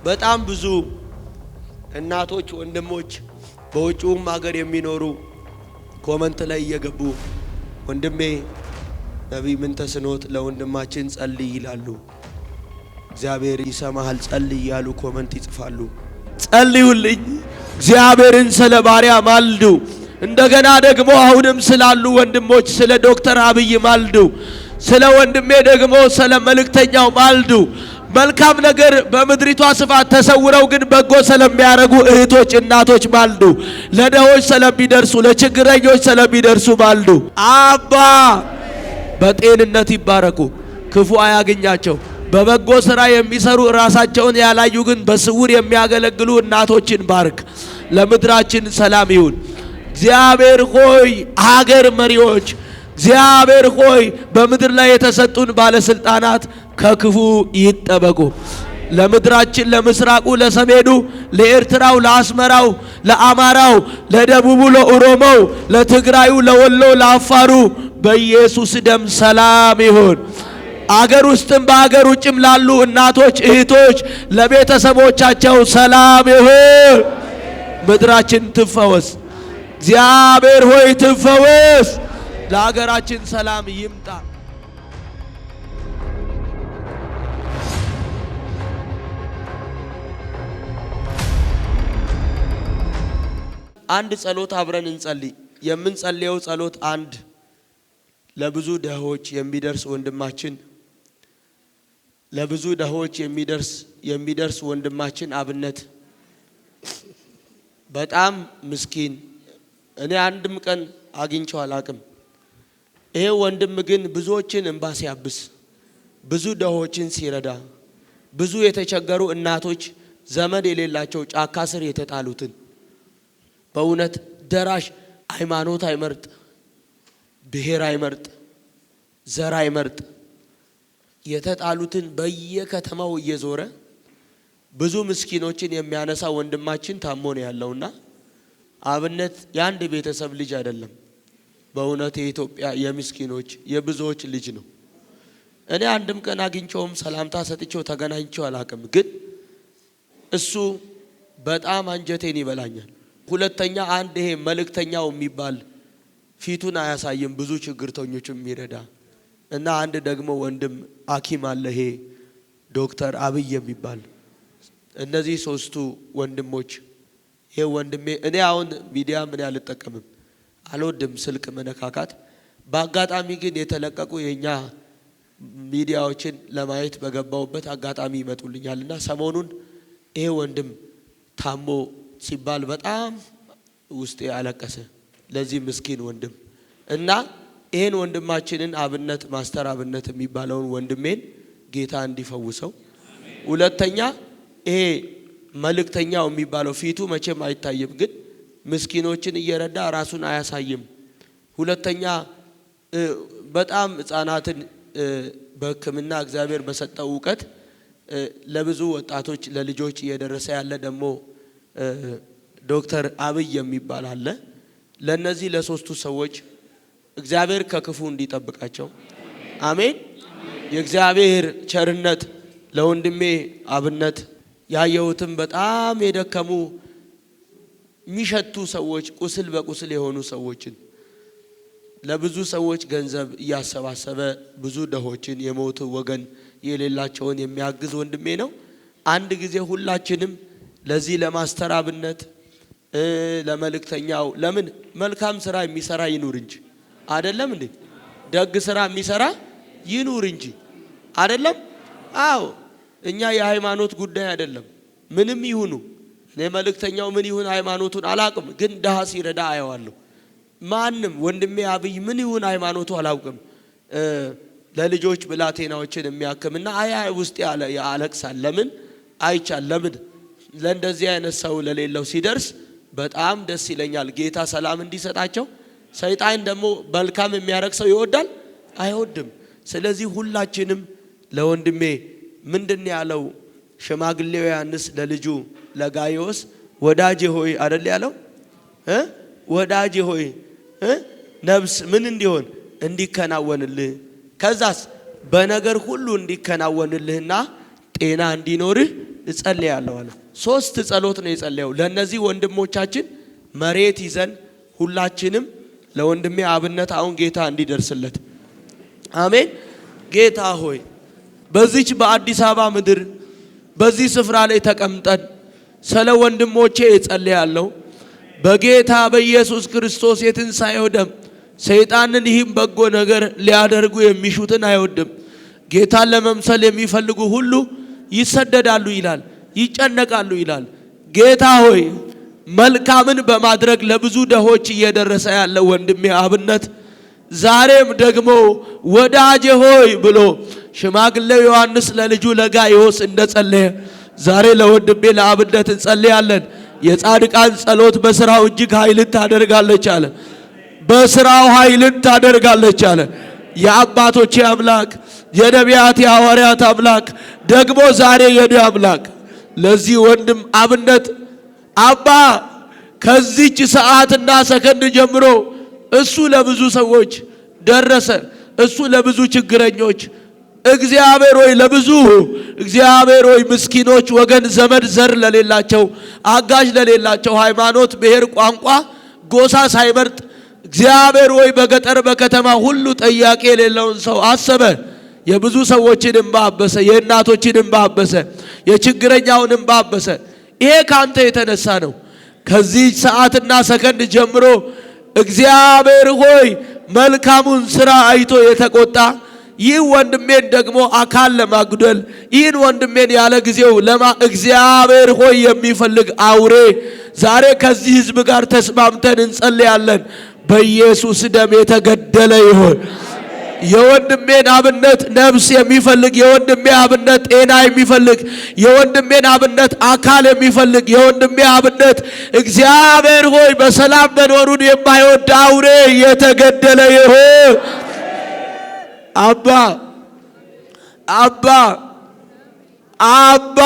በጣም ብዙ እናቶች ወንድሞች በውጭውም ሀገር የሚኖሩ ኮመንት ላይ እየገቡ ወንድሜ ነብይ ምንተስኖት ለወንድማችን ጸልይ ይላሉ። እግዚአብሔር ይሰማሃል ጸልይ ያሉ ኮመንት ይጽፋሉ። ጸልዩልኝ፣ እግዚአብሔርን ስለ ባሪያ ማልዱ። እንደገና ደግሞ አሁንም ስላሉ ወንድሞች ስለ ዶክተር አብይ ማልዱ። ስለ ወንድሜ ደግሞ ስለ መልእክተኛው ማልዱ። መልካም ነገር በምድሪቷ ስፋት ተሰውረው ግን በጎ ስለሚያረጉ እህቶች እናቶች ማልዱ። ለደሆች ስለሚደርሱ ለችግረኞች ስለሚደርሱ ማልዱ። አባ በጤንነት ይባረኩ፣ ክፉ አያገኛቸው። በበጎ ሥራ የሚሰሩ ራሳቸውን ያላዩ ግን በስውር የሚያገለግሉ እናቶችን ባርክ። ለምድራችን ሰላም ይሁን። እግዚአብሔር ሆይ ሀገር መሪዎች፣ እግዚአብሔር ሆይ በምድር ላይ የተሰጡን ባለስልጣናት ከክፉ ይጠበቁ። ለምድራችን ለምስራቁ፣ ለሰሜኑ፣ ለኤርትራው፣ ለአስመራው፣ ለአማራው፣ ለደቡቡ፣ ለኦሮሞው፣ ለትግራዩ፣ ለወሎ፣ ለአፋሩ በኢየሱስ ደም ሰላም ይሁን። አገር ውስጥም በአገር ውጭም ላሉ እናቶች እህቶች ለቤተሰቦቻቸው ሰላም ይሁን። ምድራችን ትፈወስ። እግዚአብሔር ሆይ ትፈወስ። ለሀገራችን ሰላም ይምጣ። አንድ ጸሎት አብረን እንጸልይ። የምንጸልየው ጸሎት አንድ ለብዙ ደሆች የሚደርስ ወንድማችን ለብዙ ደሆች የሚደርስ ወንድማችን አብነት በጣም ምስኪን፣ እኔ አንድም ቀን አግኝቼው አላቅም። ይሄ ወንድም ግን ብዙዎችን እንባ ሲያብስ፣ ብዙ ደሆችን ሲረዳ፣ ብዙ የተቸገሩ እናቶች ዘመድ የሌላቸው ጫካ ስር የተጣሉትን በእውነት ደራሽ፣ ሃይማኖት አይመርጥ፣ ብሔር አይመርጥ፣ ዘር አይመርጥ፣ የተጣሉትን በየከተማው እየዞረ ብዙ ምስኪኖችን የሚያነሳ ወንድማችን ታሞ ነው ያለውና አብነት የአንድ ቤተሰብ ልጅ አይደለም። በእውነት የኢትዮጵያ የምስኪኖች የብዙዎች ልጅ ነው። እኔ አንድም ቀን አግኝቼውም ሰላምታ ሰጥቼው ተገናኝቼው አላቅም። ግን እሱ በጣም አንጀቴን ይበላኛል። ሁለተኛ አንድ ይሄ መልእክተኛው የሚባል ፊቱን አያሳይም፣ ብዙ ችግርተኞችም የሚረዳ እና አንድ ደግሞ ወንድም ሐኪም አለ፣ ይሄ ዶክተር አብይ የሚባል። እነዚህ ሶስቱ ወንድሞች ይሄ ወንድሜ እኔ አሁን ሚዲያ ምን አልጠቀምም፣ አልወድም ስልክ መነካካት። በአጋጣሚ ግን የተለቀቁ የኛ ሚዲያዎችን ለማየት በገባውበት አጋጣሚ ይመጡልኛልና ሰሞኑን ይሄ ወንድም ታሞ ሲባል በጣም ውስጤ አለቀሰ ለዚህ ምስኪን ወንድም እና ይሄን ወንድማችንን አብነት ማስተር አብነት የሚባለውን ወንድሜን ጌታ እንዲፈውሰው። ሁለተኛ ይሄ መልእክተኛው የሚባለው ፊቱ መቼም አይታይም፣ ግን ምስኪኖችን እየረዳ ራሱን አያሳይም። ሁለተኛ በጣም ህፃናትን በሕክምና እግዚአብሔር በሰጠው ዕውቀት ለብዙ ወጣቶች ለልጆች እየደረሰ ያለ ደግሞ ዶክተር አብይ የሚባል አለ። ለነዚህ ለሶስቱ ሰዎች እግዚአብሔር ከክፉ እንዲጠብቃቸው አሜን። የእግዚአብሔር ቸርነት ለወንድሜ አብነት ያየሁትም በጣም የደከሙ የሚሸቱ ሰዎች፣ ቁስል በቁስል የሆኑ ሰዎችን ለብዙ ሰዎች ገንዘብ እያሰባሰበ ብዙ ደሆችን የሞቱ ወገን የሌላቸውን የሚያግዝ ወንድሜ ነው። አንድ ጊዜ ሁላችንም ለዚህ ለማስተር አብነት ለመልእክተኛው ለምን መልካም ስራ የሚሰራ ይኑር እንጂ አይደለም እንዴ? ደግ ስራ የሚሰራ ይኑር እንጂ አይደለም? አዎ እኛ የሃይማኖት ጉዳይ አይደለም። ምንም ይሁኑ እኔ መልእክተኛው ምን ይሁን ሃይማኖቱን አላቅም፣ ግን ደሃ ሲረዳ አየዋለሁ። ማንም ወንድሜ አብይ ምን ይሁን ሃይማኖቱ አላውቅም፣ ለልጆች ብላቴናዎችን የሚያክምና አያ ውስጥ ያለቅሳል። ለምን አይቻል ለምን ለእንደዚህ አይነት ሰው ለሌለው ሲደርስ በጣም ደስ ይለኛል። ጌታ ሰላም እንዲሰጣቸው። ሰይጣን ደግሞ መልካም የሚያረግ ሰው ይወዳል አይወድም። ስለዚህ ሁላችንም ለወንድሜ ምንድን ያለው ሽማግሌው ዮሐንስ ለልጁ ለጋይዮስ ወዳጄ ሆይ አይደል ያለው? ወዳጄ ሆይ ነፍስ ምን እንዲሆን እንዲከናወንልህ፣ ከዛስ በነገር ሁሉ እንዲከናወንልህና ጤና እንዲኖርህ እጸልያለሁ አለ። 3 ጸሎት ነው የጸለየው ለነዚህ ወንድሞቻችን መሬት ይዘን ሁላችንም ለወንድሜ አብነት አሁን ጌታ እንዲደርስለት አሜን። ጌታ ሆይ በዚች በአዲስ አበባ ምድር በዚህ ስፍራ ላይ ተቀምጠን ስለ ወንድሞቼ እጸልያለሁ በጌታ በኢየሱስ ክርስቶስ የትንሣኤው ደም ሰይጣንን ይህም በጎ ነገር ሊያደርጉ የሚሹትን አይወድም። ጌታን ለመምሰል የሚፈልጉ ሁሉ ይሰደዳሉ ይላል፣ ይጨነቃሉ ይላል። ጌታ ሆይ መልካምን በማድረግ ለብዙ ደሆች እየደረሰ ያለው ወንድሜ አብነት ዛሬም ደግሞ ወዳጄ ሆይ ብሎ ሽማግሌው ዮሐንስ ለልጁ ለጋይዮስ እንደጸለየ ዛሬ ለወንድሜ ለአብነት እንጸልያለን። የጻድቃን ጸሎት በስራው እጅግ ኃይልን ታደርጋለች አለ። በስራው ኃይልን ታደርጋለች አለ። የአባቶቼ አምላክ የነቢያት የሐዋርያት አምላክ ደግሞ ዛሬ የኔ አምላክ ለዚህ ወንድም አብነት አባ ከዚች ሰዓትና ሰከንድ ጀምሮ እሱ ለብዙ ሰዎች ደረሰ። እሱ ለብዙ ችግረኞች እግዚአብሔር ሆይ ለብዙ እግዚአብሔር ሆይ ምስኪኖች ወገን ዘመድ ዘር ለሌላቸው አጋዥ ለሌላቸው ሃይማኖት ብሔር ቋንቋ ጎሳ ሳይመርጥ እግዚአብሔር ሆይ በገጠር በከተማ ሁሉ ጠያቂ የሌለውን ሰው አሰበ። የብዙ ሰዎችን እንባ አበሰ። የእናቶችን እንባ አበሰ። የችግረኛውን እንባ አበሰ። ይሄ ካንተ የተነሳ ነው። ከዚህ ሰዓትና ሰከንድ ጀምሮ እግዚአብሔር ሆይ መልካሙን ሥራ አይቶ የተቆጣ ይህ ወንድሜን ደግሞ አካል ለማጉደል ይህን ወንድሜን ያለ ጊዜው እግዚአብሔር ሆይ የሚፈልግ አውሬ ዛሬ ከዚህ ሕዝብ ጋር ተስማምተን እንጸልያለን። በኢየሱስ ደም የተገደለ ይሁን። የወንድሜን አብነት ነፍስ የሚፈልግ የወንድሜ አብነት ጤና የሚፈልግ የወንድሜን አብነት አካል የሚፈልግ የወንድሜ አብነት እግዚአብሔር ሆይ በሰላም መኖሩን የማይወድ አውሬ የተገደለ ይሁን። አባ አባ አባ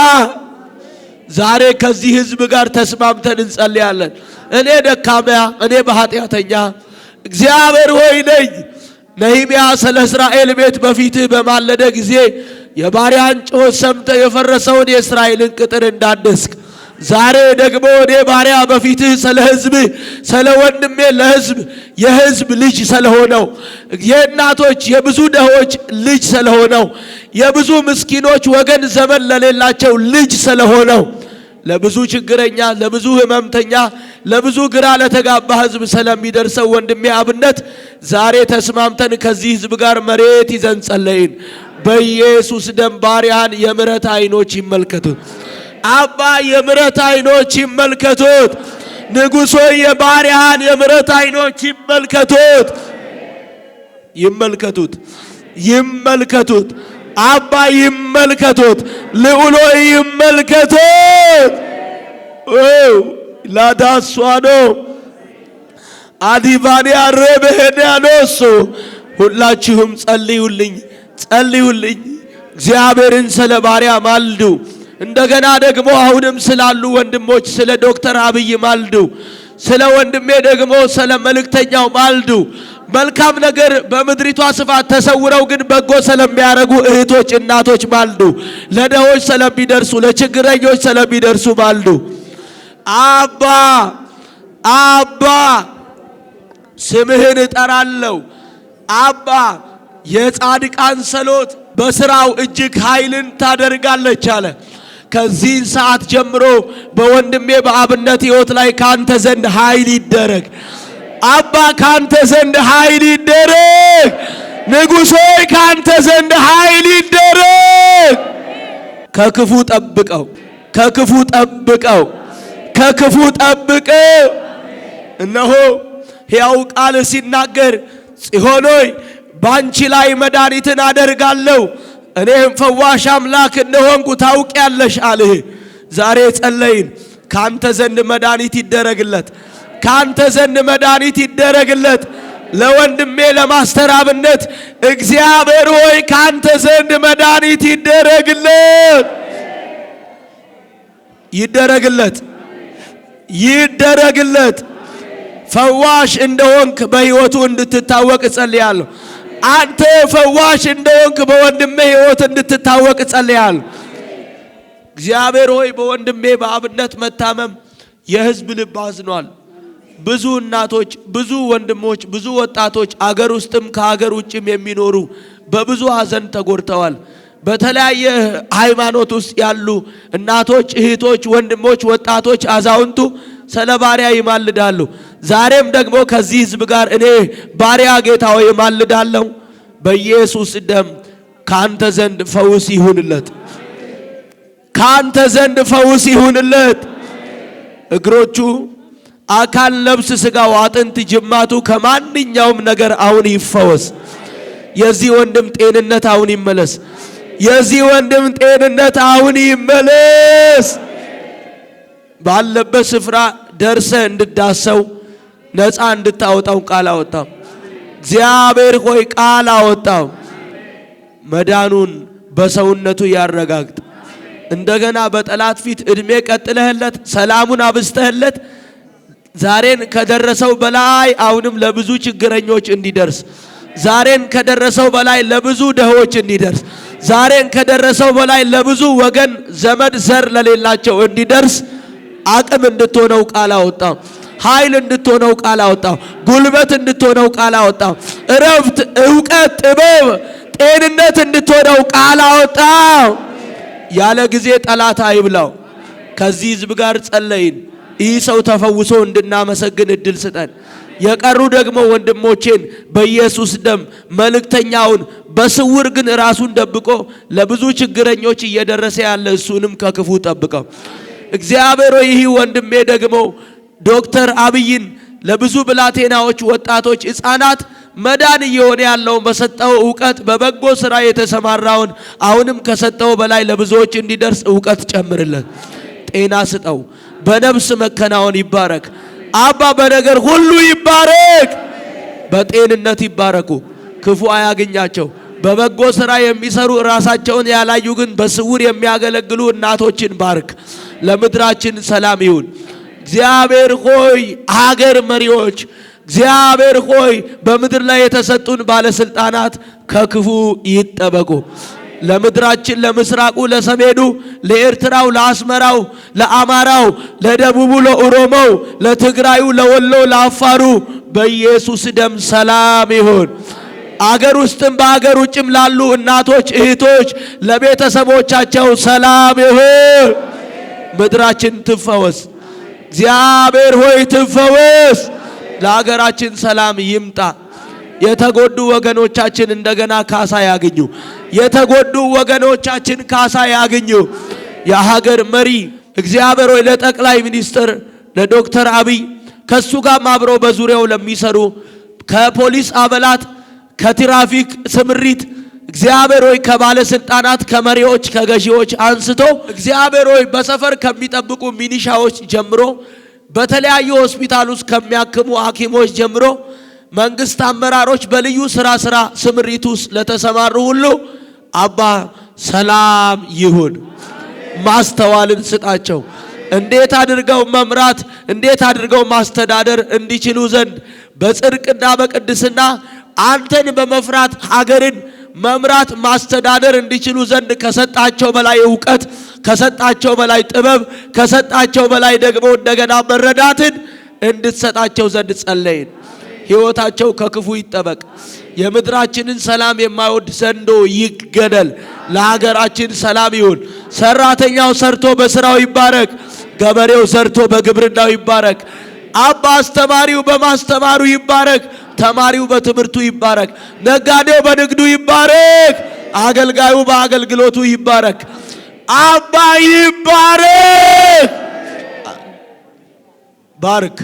ዛሬ ከዚህ ሕዝብ ጋር ተስማምተን እንጸልያለን። እኔ ደካማ እኔ በኃጢአተኛ እግዚአብሔር ሆይ ነኝ። ነህምያ ስለ እስራኤል ቤት በፊትህ በማለደ ጊዜ የባሪያን ጩኸት ሰምተህ የፈረሰውን የእስራኤልን ቅጥር እንዳደስክ ዛሬ ደግሞ እኔ ባሪያ በፊትህ ስለ ሕዝብህ ስለ ወንድሜ ለሕዝብ የሕዝብ ልጅ ስለሆነው የእናቶች የብዙ ደሆች ልጅ ስለሆነው የብዙ ምስኪኖች ወገን ዘመን ለሌላቸው ልጅ ስለሆነው ለብዙ ችግረኛ ለብዙ ሕመምተኛ ለብዙ ግራ ለተጋባ ሕዝብ ስለሚደርሰው ወንድሜ አብነት ዛሬ ተስማምተን ከዚህ ሕዝብ ጋር መሬት ይዘን ጸለይን። በኢየሱስ ደም ባሪያን የምሕረት አይኖች ይመልከቱት። አባ የምሕረት አይኖች ይመልከቱት። ንጉሶ የባሪያን የምሕረት አይኖች ይመልከቱት። ይመልከቱት ይመልከቱት። አባ ይመልከቱት። ልዑሎ ይመልከቱት። ላዳሷኖ አዲቫኒ አረበሄዳኖሶ ሁላችሁም ጸልዩልኝ ጸልዩልኝ። እግዚአብሔርን ስለ ባሪያ ማልዱ። እንደገና ደግሞ አሁንም ስላሉ ወንድሞች ስለ ዶክተር አብይ ማልዱ። ስለ ወንድሜ ደግሞ ስለ መልእክተኛው ማልዱ። መልካም ነገር በምድሪቷ ስፋት ተሰውረው ግን በጎ ስለሚያረጉ እህቶች እናቶች ማልዱ። ለደሆች ስለሚደርሱ ለችግረኞች ስለሚደርሱ ማልዱ። አባ አባ ስምህን እጠራለሁ። አባ የጻድቃን ጸሎት በስራው እጅግ ኃይልን ታደርጋለች አለ። ከዚህ ሰዓት ጀምሮ በወንድሜ በአብነት ሕይወት ላይ ካንተ ዘንድ ኃይል ይደረግ። አባ ካንተ ዘንድ ኃይል ይደረግ። ንጉሥ ሆይ ካንተ ዘንድ ኃይል ይደረግ። ከክፉ ጠብቀው ከክፉ ጠብቀው ከክፉ ጠብቀው። እነሆ ሕያው ቃል ሲናገር ጽዮን ሆይ ባንቺ ላይ መድኃኒትን አደርጋለሁ እኔም ፈዋሽ አምላክ እንደሆንኩ ታውቂያለሽ አልህ። ዛሬ ጸለይን። ካንተ ዘንድ መድኃኒት ይደረግለት። ካንተ ዘንድ መድኃኒት ይደረግለት። ለወንድሜ ለማስተር አብነት እግዚአብሔር ሆይ ካንተ ዘንድ መድኃኒት ይደረግለት ይደረግለት ይደረግለት። ፈዋሽ እንደሆንክ በሕይወቱ እንድትታወቅ ጸልያለሁ። አንተ ፈዋሽ እንደሆንክ በወንድሜ ሕይወት እንድትታወቅ ጸልያለሁ። እግዚአብሔር ሆይ በወንድሜ በአብነት መታመም የሕዝብ ልብ አዝኗል። ብዙ እናቶች፣ ብዙ ወንድሞች፣ ብዙ ወጣቶች አገር ውስጥም ከሀገር ውጭም የሚኖሩ በብዙ ሐዘን ተጎድተዋል። በተለያየ ሃይማኖት ውስጥ ያሉ እናቶች፣ እህቶች፣ ወንድሞች፣ ወጣቶች፣ አዛውንቱ ስለ ባሪያ ይማልዳሉ። ዛሬም ደግሞ ከዚህ ሕዝብ ጋር እኔ ባሪያ ጌታ ሆይ ይማልዳለሁ። በኢየሱስ ደም ካንተ ዘንድ ፈውስ ይሁንለት፣ ካንተ ዘንድ ፈውስ ይሁንለት። እግሮቹ፣ አካል፣ ነፍስ፣ ሥጋው፣ አጥንት፣ ጅማቱ ከማንኛውም ነገር አሁን ይፈወስ። የዚህ ወንድም ጤንነት አሁን ይመለስ። የዚህ ወንድም ጤንነት አሁን ይመለስ። ባለበት ስፍራ ደርሰ እንድዳሰው ነፃ እንድታወጣው ቃል አወጣው። እግዚአብሔር ሆይ ቃል አወጣው። መዳኑን በሰውነቱ ያረጋግጥ። እንደገና በጠላት ፊት እድሜ ቀጥለህለት ሰላሙን አብስተህለት ዛሬን ከደረሰው በላይ አሁንም ለብዙ ችግረኞች እንዲደርስ፣ ዛሬን ከደረሰው በላይ ለብዙ ደሆች እንዲደርስ፣ ዛሬን ከደረሰው በላይ ለብዙ ወገን ዘመድ ዘር ለሌላቸው እንዲደርስ አቅም እንድትሆነው ቃል አወጣው። ኃይል እንድትሆነው ቃል አወጣው። ጉልበት እንድትሆነው ቃል አወጣው። እረፍት፣ ዕውቀት፣ ጥበብ፣ ጤንነት እንድትሆነው ቃል አወጣው። ያለ ጊዜ ጠላት አይብላው። ከዚህ ሕዝብ ጋር ጸለይን። ይህ ሰው ተፈውሶ እንድናመሰግን እድል ስጠን። የቀሩ ደግሞ ወንድሞቼን በኢየሱስ ደም መልእክተኛውን በስውር ግን ራሱን ደብቆ ለብዙ ችግረኞች እየደረሰ ያለ እሱንም ከክፉ ጠብቀው። እግዚአብሔር ይህ ወንድሜ ደግሞ ዶክተር አብይን ለብዙ ብላቴናዎች፣ ወጣቶች፣ ሕፃናት መዳን እየሆነ ያለው በሰጠው ዕውቀት በበጎ ሥራ የተሰማራውን አሁንም ከሰጠው በላይ ለብዙዎች እንዲደርስ ዕውቀት ጨምርለት፣ ጤና ስጠው። በነፍስ መከናወን ይባረክ። አባ በነገር ሁሉ ይባረክ። በጤንነት ይባረኩ። ክፉ አያገኛቸው። በበጎ ሥራ የሚሰሩ ራሳቸውን ያላዩ ግን በስውር የሚያገለግሉ እናቶችን ባርክ። ለምድራችን ሰላም ይሁን። እግዚአብሔር ሆይ ሀገር መሪዎች፣ እግዚአብሔር ሆይ በምድር ላይ የተሰጡን ባለስልጣናት ከክፉ ይጠበቁ። ለምድራችን፣ ለምስራቁ፣ ለሰሜኑ፣ ለኤርትራው፣ ለአስመራው፣ ለአማራው፣ ለደቡቡ፣ ለኦሮሞው፣ ለትግራዩ፣ ለወሎ፣ ለአፋሩ በኢየሱስ ደም ሰላም ይሁን። አገር ውስጥም በአገር ውጭም ላሉ እናቶች፣ እህቶች ለቤተሰቦቻቸው ሰላም ይሁን። ምድራችን ትፈወስ። እግዚአብሔር ሆይ ትፈወስ። ለሀገራችን ሰላም ይምጣ። የተጎዱ ወገኖቻችን እንደገና ካሳ ያገኙ። የተጎዱ ወገኖቻችን ካሳ ያገኙ። የሀገር መሪ እግዚአብሔር ሆይ ለጠቅላይ ሚኒስትር ለዶክተር አብይ ከሱ ጋር አብረው በዙሪያው ለሚሰሩ ከፖሊስ አባላት ከትራፊክ ስምሪት እግዚአብሔር ሆይ ከባለስልጣናት ከመሪዎች ከገዢዎች አንስቶ እግዚአብሔር ሆይ በሰፈር ከሚጠብቁ ሚኒሻዎች ጀምሮ በተለያዩ ሆስፒታል ውስጥ ከሚያክሙ ሐኪሞች ጀምሮ መንግስት አመራሮች በልዩ ስራ ስምሪት ውስጥ ለተሰማሩ ሁሉ አባ ሰላም ይሁን። ማስተዋልን ስጣቸው። እንዴት አድርገው መምራት፣ እንዴት አድርገው ማስተዳደር እንዲችሉ ዘንድ በጽድቅና በቅድስና አንተን በመፍራት ሀገርን መምራት ማስተዳደር እንዲችሉ ዘንድ ከሰጣቸው በላይ ዕውቀት፣ ከሰጣቸው በላይ ጥበብ፣ ከሰጣቸው በላይ ደግሞ እንደገና መረዳትን እንድትሰጣቸው ዘንድ ጸለይን። ሕይወታቸው ከክፉ ይጠበቅ። የምድራችንን ሰላም የማይወድ ዘንዶ ይገደል። ለሀገራችን ሰላም ይሁን። ሰራተኛው ሰርቶ በስራው ይባረክ። ገበሬው ሰርቶ በግብርናው ይባረክ። አባ አስተማሪው በማስተማሩ ይባረክ። ተማሪው በትምህርቱ ይባረክ። ነጋዴው በንግዱ ይባረክ። አገልጋዩ በአገልግሎቱ ይባረክ። አባ ይባረክ። ባርክ።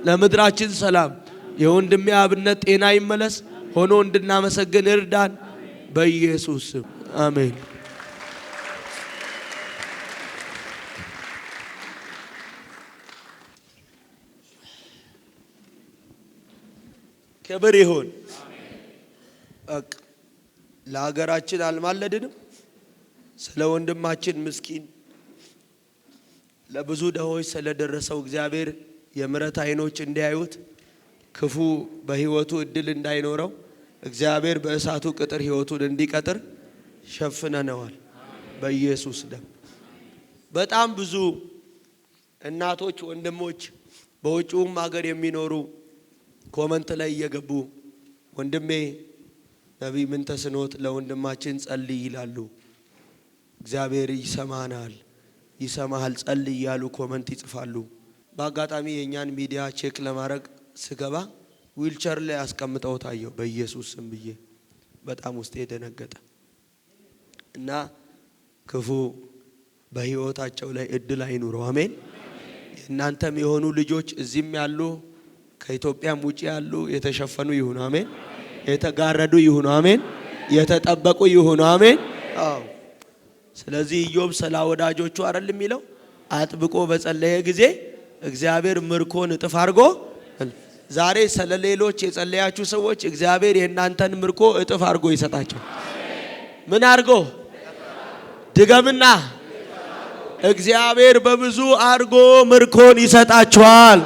ለምድራችን ሰላም፣ የወንድሜ አብነት ጤና ይመለስ። ሆኖ እንድናመሰግን እርዳን። በኢየሱስ ስም አሜን። ክብር ይሁን። ለሀገራችን አልማለድንም። ስለ ወንድማችን ምስኪን ለብዙ ደሆች ስለደረሰው እግዚአብሔር የምሕረት አይኖች እንዲያዩት ክፉ በህይወቱ እድል እንዳይኖረው እግዚአብሔር በእሳቱ ቅጥር ህይወቱን እንዲቀጥር ሸፍነነዋል በኢየሱስ ደም። በጣም ብዙ እናቶች ወንድሞች በውጭውም ሀገር የሚኖሩ ኮመንት ላይ እየገቡ ወንድሜ ነቢይ ምንተስኖት ለወንድማችን ጸልይ ይላሉ። እግዚአብሔር ይሰማሃል ጸልይ ያሉ ኮመንት ይጽፋሉ። በአጋጣሚ የኛን ሚዲያ ቼክ ለማድረግ ስገባ ዊልቸር ላይ አስቀምጠው ታየው። በኢየሱስ ስም ብዬ በጣም ውስጤ ደነገጠ እና ክፉ በህይወታቸው ላይ እድል አይኑረው። አሜን። እናንተም የሆኑ ልጆች እዚህም ያሉ ከኢትዮጵያም ውጪ ያሉ የተሸፈኑ ይሁኑ። አሜን። የተጋረዱ ይሁኑ። አሜን። የተጠበቁ ይሁኑ። አሜን። አዎ። ስለዚህ ኢዮብ ስለ ወዳጆቹ አይደል የሚለው አጥብቆ በጸለየ ጊዜ እግዚአብሔር ምርኮን እጥፍ አድርጎ። ዛሬ ስለ ሌሎች የጸለያችሁ ሰዎች እግዚአብሔር የእናንተን ምርኮ እጥፍ አድርጎ ይሰጣቸው። ምን አድርጎ? ድገምና እግዚአብሔር በብዙ አድርጎ ምርኮን ይሰጣችኋል።